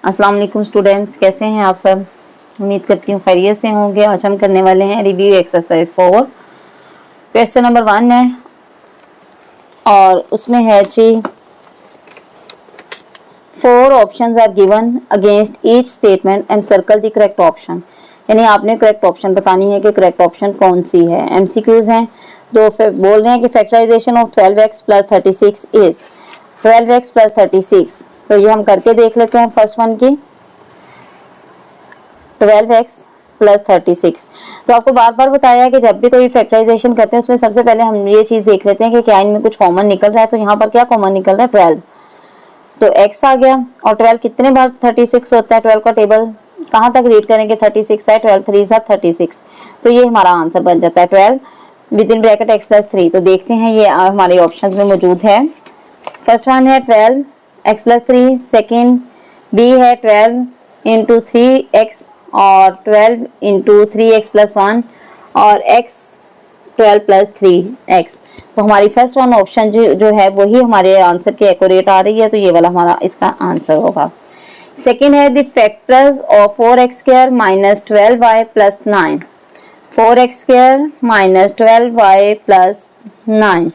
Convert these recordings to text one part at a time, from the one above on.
अस्सलाम वालेकुम स्टूडेंट्स, कैसे हैं आप सब। उम्मीद करती हूँ खैरियत से होंगे। आज हम करने वाले हैं रिव्यू एक्सरसाइज 4। क्वेश्चन नंबर 1 है और उसमें है जी 4 options are given against each statement and circle the correct option. यानी आपने करेक्ट ऑप्शन बतानी है कि करेक्ट ऑप्शन कौन सी है। एमसीक्यूज हैं, तो बोल रहे हैं कि factorisation of 12x plus 36 is 12x plus 36। तो ये हम करके देख लेते हैं। फर्स्ट वन की 12x प्लस 36। तो आपको बार बार बताया है कि जब भी कोई फैक्टराइजेशन करते हैं उसमें सबसे पहले हम ये चीज देख लेते हैं कि क्या इनमें कुछ कॉमन निकल रहा है। तो यहाँ पर क्या कॉमन निकल रहा है, 12। तो x आ गया और 12 कितने बार 36 होता है। 12 का टेबल कहाँ तक रीड करेंगे, 36 है, 12 3 सा 36। तो ये हमारा आंसर बन जाता है 12 with in bracket x plus 3। तो देखते हैं ये हमारे ऑप्शन में मौजूद है। फर्स्ट वन है 12 x प्लस 3, सेकेंड बी है 12 इंटू 3x और 12 इंटू 3x प्लस 1 और x 12 प्लस 3x। तो हमारी फर्स्ट वन ऑप्शन जो है वही हमारे आंसर के एक्यूरेट आ रही है। तो ये वाला हमारा इसका आंसर होगा। सेकेंड है the factors of 4x square minus 12y plus 9। 4x square minus 12y plus 9,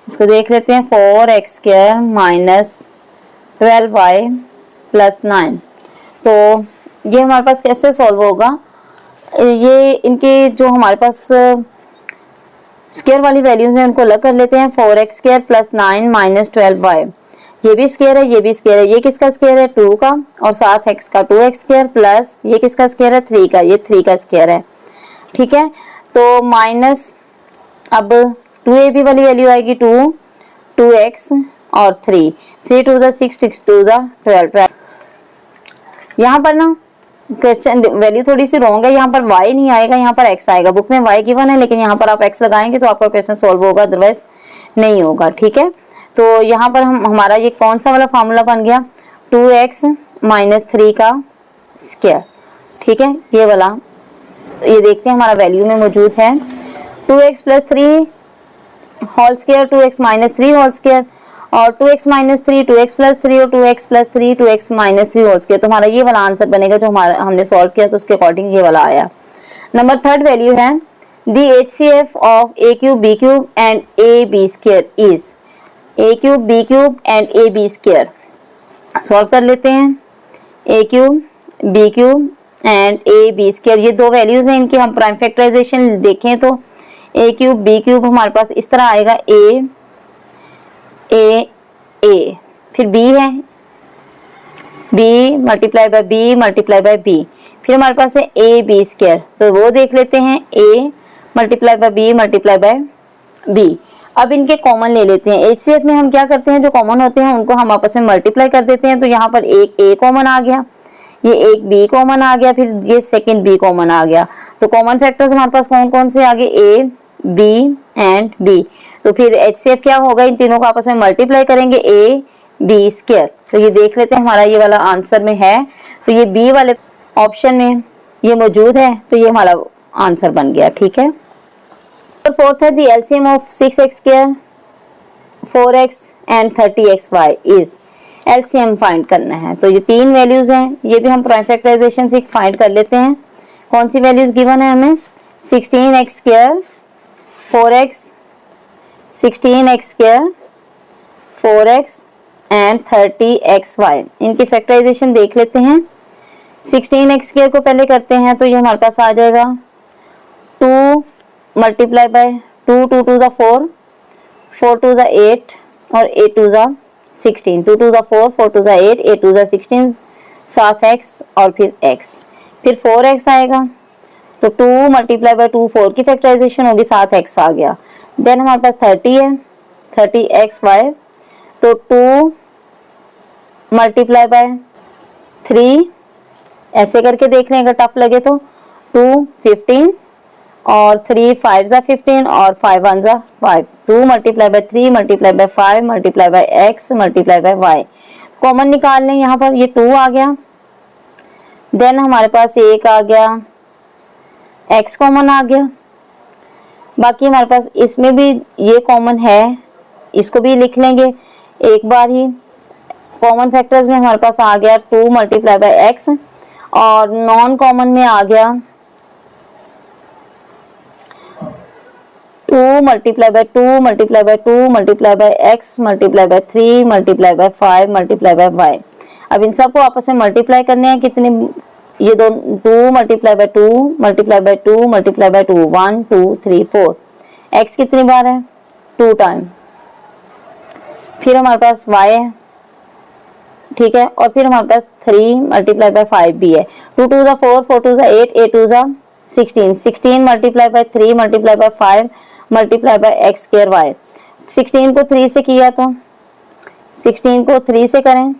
इसको देख लेते हैं। 4x square minus 12y plus 9। तो ये हमारे पास कैसे सॉल्व होगा, ये इनके जो हमारे पास स्क्वायर वाली वैल्यूज हैं उनको अलग कर लेते हैं। 4x square plus 9 minus 12y, ये भी स्क्वायर है, ये भी स्क्वायर है। ये किसका स्क्वायर है, 2 का, और साथ x का 2x स्क्वायर प्लस ये किसका स्क्वायर है, 3 का, ये 3 का स्क्वायर है। ठीक है, तो माइनस अब 2ab वाली वैल्यू आएगी 2, 2x और 3, 3 2 जा 6, 6 2 जा 12। यहाँ पर ना क्वेश्चन वैल्यू थोड़ी सी रॉन्ग है, यहाँ पर y नहीं आएगा, यहाँ पर x आएगा। बुक में y गिवन है लेकिन यहाँ पर आप x लगाएंगे तो आपका क्वेश्चन सॉल्व होगा, अदरवाइज नहीं होगा। ठीक है, तो यहाँ पर हमारा ये कौन सा वाला फार्मूला बन गया, 2x माइनस 3 का स्क्वायर। ठीक है, ये वाला। तो ये देखते हैं हमारा वैल्यू में मौजूद है 2x plus 3 whole square, 2x minus 3 whole square और 2x माइनस 3, 2x प्लस 3 और 2x plus 3, 2x minus 3 whole square. तो हमारा ये वाला आंसर बनेगा जो हमारा हमने सॉल्व किया, तो उसके अकॉर्डिंग ये वाला आया। नंबर थर्ड वैल्यू है the HCF of a cube b cube and ab square is a cube b cube and ab square. Solve कर लेते हैं। a cube b cube and ab square, ये दो वैल्यूज हैं इनकी। हम प्राइम फैक्टराइजेशन देखें तो a क्यूब b क्यूब हमारे पास इस तरह आएगा, a फिर b है, b multiply by b multiply by b, फिर हमारे पास है a b स्क्वायर। तो वो देख लेते हैं, a multiply by b multiply by b। अब इनके कॉमन ले लेते हैं। HCF में हम क्या करते हैं, जो कॉमन होते हैं उनको हम आपस में मल्टीप्लाई कर देते हैं। तो यहाँ पर एक a कॉमन आ गया, ये एक b कॉमन आ गया, फिर ये सेकेंड b कॉमन आ गया। तो कॉमन फैक्टर्स हमारे पास कौन कौन से आ गए, a b एंड b। तो फिर HCF क्या होगा, इन तीनों को आपस में मल्टीप्लाई करेंगे, a b स्क्वायर। तो ये देख लेते हैं हमारा ये वाला आंसर में है। तो ये b वाले ऑप्शन में ये मौजूद है, तो ये हमारा आंसर बन गया। ठीक है, तो फोर्थ है the LCM of 6x square 4x and 30xy is. LCM find करना है। तो ये तीन वैल्यूज हैं, ये भी हम प्राइम फैक्टराइजेशन से फाइंड कर लेते हैं। कौन सी वैल्यूज गिवन है हमें, 16x square 4x, 16x square 4x and 30xy। इनकी फैक्टराइजेशन देख लेते हैं। 16x स्क्वायर को पहले करते हैं, तो ये हमारे पास आ जाएगा 2 मल्टीप्लाई बाय 2, 2 2 जा 4, 4 2 जा 8 और 8 2 जा 16, 2 2 जा 4, 4 2 जा 8, 8 2 जा 16, 7x और फिर x, फिर 4x आएगा। तो 2 मल्टीप्लाई बाय 2 4 की फैक्टराइजेशन होगी, 7x आ गया। देन हमारे पास 30 है, 30xy। तो 2 मल्टीप्लाई बाय 3, ऐसे करके देख लें अगर टफ लगे तो, 2 15 और 3 5 जा 15 और 5 1 जा 5। 2 multiply by 3 multiply by 5 multiply bye x multiply by y। Common निकाल लें, यहाँ पर ये 2 आ गया। देन हमारे पास एक आ गया, x कॉमन आ गया। बाकी हमारे पास इसमें भी ये कॉमन है, इसको भी लिख लेंगे एक बार ही। कॉमन फैक्टर्स में हमारे पास आ गया 2 मल्टीप्लाई बाय एक्स, और नॉन कॉमन में आ गया 2 multiply by 2 multiply by 2 multiply by x multiply by 3 multiply by 5 multiply by y. अब इन सबको आपस में मल्टीप्लाई करने हैं कितने, ये दो 2 multiply by 2 multiply by 2 multiply by 2 1 2 3 4। X कितनी बार है, 2 टाइम। फिर हमारे पास y है, ठीक है, और फिर हमारे पास 3 मल्टीप्लाई बाय 5 भी है। 2 2 जा 4 4 2 जा 8 8 2 जा 16 16 multiply by 3 multiply by 5 multiply by x square y. 16 को 3 से किया तो 16 को 3 से करें,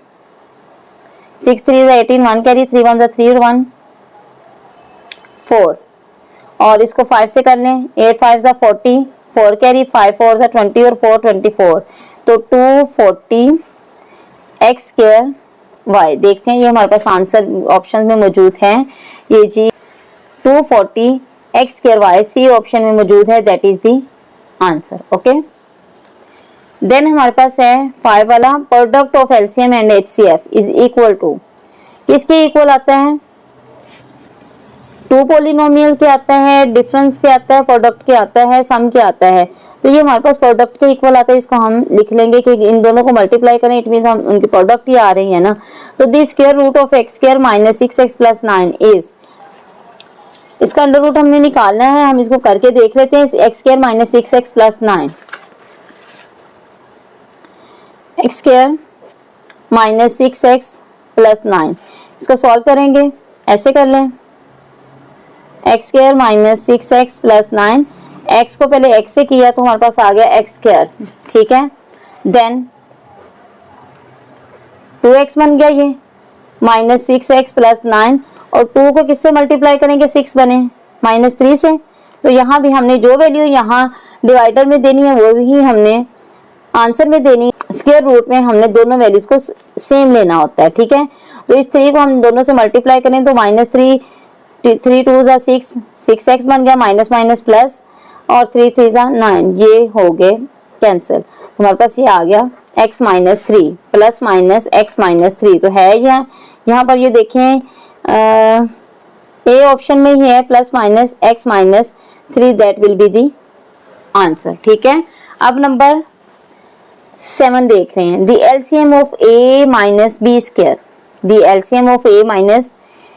6 3 जा 18 1 कैरी 3 1 जा 3 और 1 4, और इसको 5 से कर लें, 8 5 जा 40 4 कैरी 5 4 जा 20 और 4 24, तो 240 एक्स स्क्वायर वाई। देखते हैं ये हमारे पास आंसर ऑप्शन में मौजूद है, ये जी 240 x square y C option में मौजूद है, that is the answer. Okay, then हमारे पास है 5 वाला, product of LCM and HCF is equal to, किसके इक्वल आता है, 2 पॉलिनोमियल के आता है, डिफरेंस के आता है, प्रोडक्ट के आता है, सम के आता है। तो ये हमारे पास प्रोडक्ट के इक्वल आता है, इसको हम लिख लेंगे कि इन दोनों को मल्टीप्लाई करें, इट मींस हम उनकी प्रोडक्ट ही आ रही है ना। तो the square root of x square minus 6x plus 9 is, इसका अंडर रूट हमने निकालना है, हम इसको करके देख लेते हैं। X square minus 6x plus 9, x square minus 6x plus 9, इसको सॉल्व करेंगे, ऐसे कर लें, x square minus 6x plus 9, x को पहले x से किया तो हमारे पास आ गया एक्स स्क्वायर, ठीक है, देन 2x बन गया ये, माइनस 6x प्लस 9, और 2 को किससे मल्टीप्लाई करेंगे, 6 बने माइनस 3 से। तो यहाँ भी हमने जो वैल्यू यहाँ डिवाइडर में देनी है वो भी हमने आंसर में देनी है। स्क्वायर रूट में हमने दोनों वैल्यूज को सेम लेना होता है, ठीक है। तो इस 3 को हम दोनों से मल्टीप्लाई करें तो माइनस 3 3 2 जा 6 6x बन गया, माइनस माइनस प्लस, और 3 3 जा 9, ये हो गए कैंसिल। तो हमारे पास ये आ गया x minus 3 plus minus x minus 3, तो है यहाँ पर ये देखें ए ऑप्शन में ही है plus minus x minus 3, that will be the answer, ठीक है। अब नंबर 7 देख रहे हैं, the LCM of a minus b square, the LCM of a minus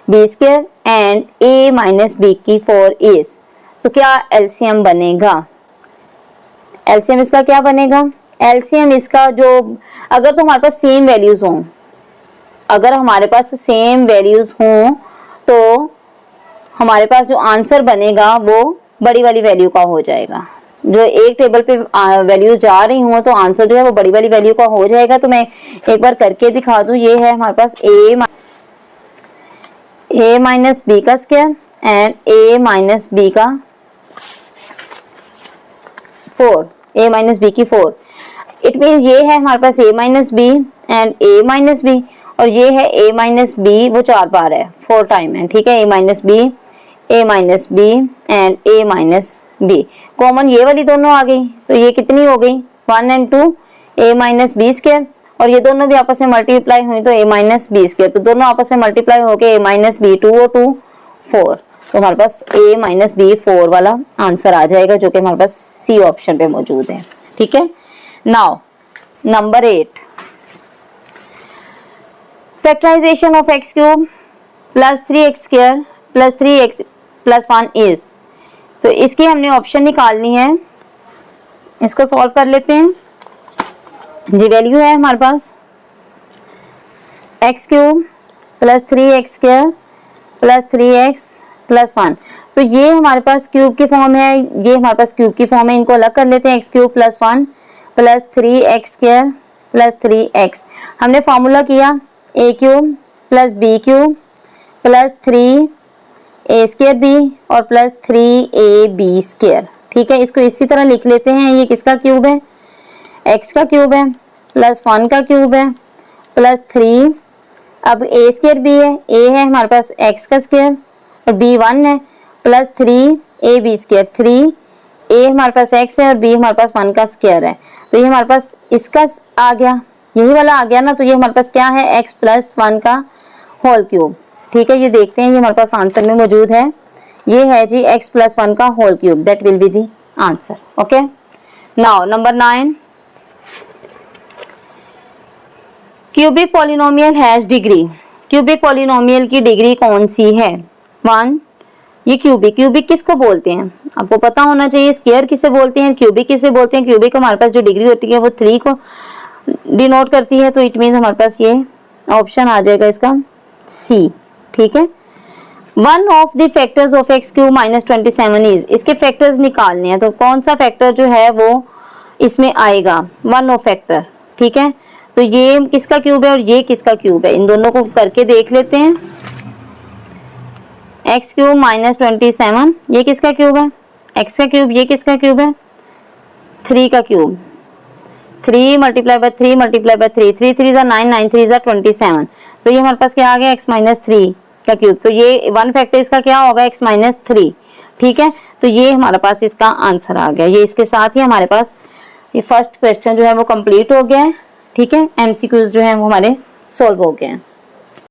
b square and a minus b की 4 इज, तो क्या एलसीएम बनेगा, एलसीएम इसका क्या बनेगा, एलसीएम इसका जो, अगर तो हमारे पास सेम वैल्यूज हों, अगर हमारे पास सेम वैल्यूज हों तो हमारे पास जो आंसर बनेगा वो बड़ी वाली वैल्यू का हो जाएगा। जो एक टेबल पे वैल्यू जा रही हूँ तो आंसर जो है वो बड़ी वाली वैल्यू का हो जाएगा। तो मैं एक बार करके दिखा दूं, ये है हमारे पास a माइनस बी का square and a minus b का 4, a माइनस बी की 4, इट मीन ये है हमारे पास a minus b and a minus b, और ये है a माइनस बी, वो 4 बार है, 4 टाइम है, ठीक है, a minus b and a minus b, common ये वाली दोनों आ गई, तो ये कितनी हो गई 1 and 2 a minus b square, और ये दोनों भी आपस में मल्टीप्लाई हुई तो a माइनस बी स्क्वायर, तो दोनों आपस में मल्टीप्लाई होके a माइनस बी 2 और 2 4, तो हमारे पास a माइनस बी 4 वाला आंसर आ जाएगा, जो कि हमारे पास सी ऑप्शन पे मौजूद है, ठीक है। Now number 8, factorization of x cube plus 3x square plus 3x plus 1 is, तो इसकी हमने ऑप्शन निकालनी है, इसको सॉल्व कर लेते हैं। जी वैल्यू है हमारे पास x cube plus 3x square plus 3x plus 1, तो ये हमारे पास क्यूब की फॉर्म है, ये हमारे पास क्यूब की फॉर्म है, इनको अलग कर लेते हैं, x cube plus 1 plus 3x square plus 3x, हमने फॉर्मूला किया a cube plus b cube plus 3a square b और प्लस 3ab स्क्वायर, ठीक है। इसको इसी तरह लिख लेते हैं, ये किसका क्यूब है, x का क्यूब है प्लस 1 का क्यूब है प्लस 3, अब a स्क्वायर b है, a है हमारे पास x का स्क्वायर और b 1 है, प्लस 3ab स्क्वायर, 3a हमारे पास x है और b हमारे पास 1 का स्क्वायर है, तो ये हमारे पास इसका आ गया, यही वाला आ गया ना, तो ये हमारे पास क्या है, x प्लस 1 का होल क्यूब। ठीक है, ये देखते हैं, ये हमारे पास आंसर में मौजूद है, ये है जी x प्लस 1 का whole cube, that will be the answer. Okay, now number 9, cubic polynomial has degree. Cubic polynomial की डिग्री कौन सी है? 1, ये क्यूबिक, क्यूबिक किसको बोलते हैं आपको पता होना चाहिए। स्क्वायर किसे बोलते हैं, क्यूबिक किसे बोलते हैं। क्यूबिक हमारे पास जो डिग्री होती है वो 3 को डिनोट करती है, तो इट मीन हमारे पास ये ऑप्शन आ जाएगा इसका सी। ठीक है, one of the factors of x cube minus 27 is, इसके फैक्टर्स निकालने हैं, तो कौन सा फैक्टर जो है वो इसमें आएगा, वन ऑफ फैक्टर। ठीक है, तो ये किसका क्यूब है और ये किसका क्यूब है, इन दोनों को करके देख लेते हैं। एक्स क्यूब माइनस 27, ये किसका क्यूब है, एक्स का क्यूब, ये किसका क्यूब है, 3 का cube, 3 multiply by 3 multiply by 3, 3 3 जा 9, 9 3 जा 27, तो ये हमारे पास क्या आ गया, x माइनस 3 का क्यूब। तो ये वन फैक्टर इसका क्या होगा, x माइनस 3। ठीक है, तो ये हमारे पास इसका आंसर आ गया। ये इसके साथ ही हमारे पास ये फर्स्ट क्वेश्चन जो है वो कंप्लीट हो गया है। ठीक है, MCQs जो है वो हमारे सॉल्व हो गए हैं।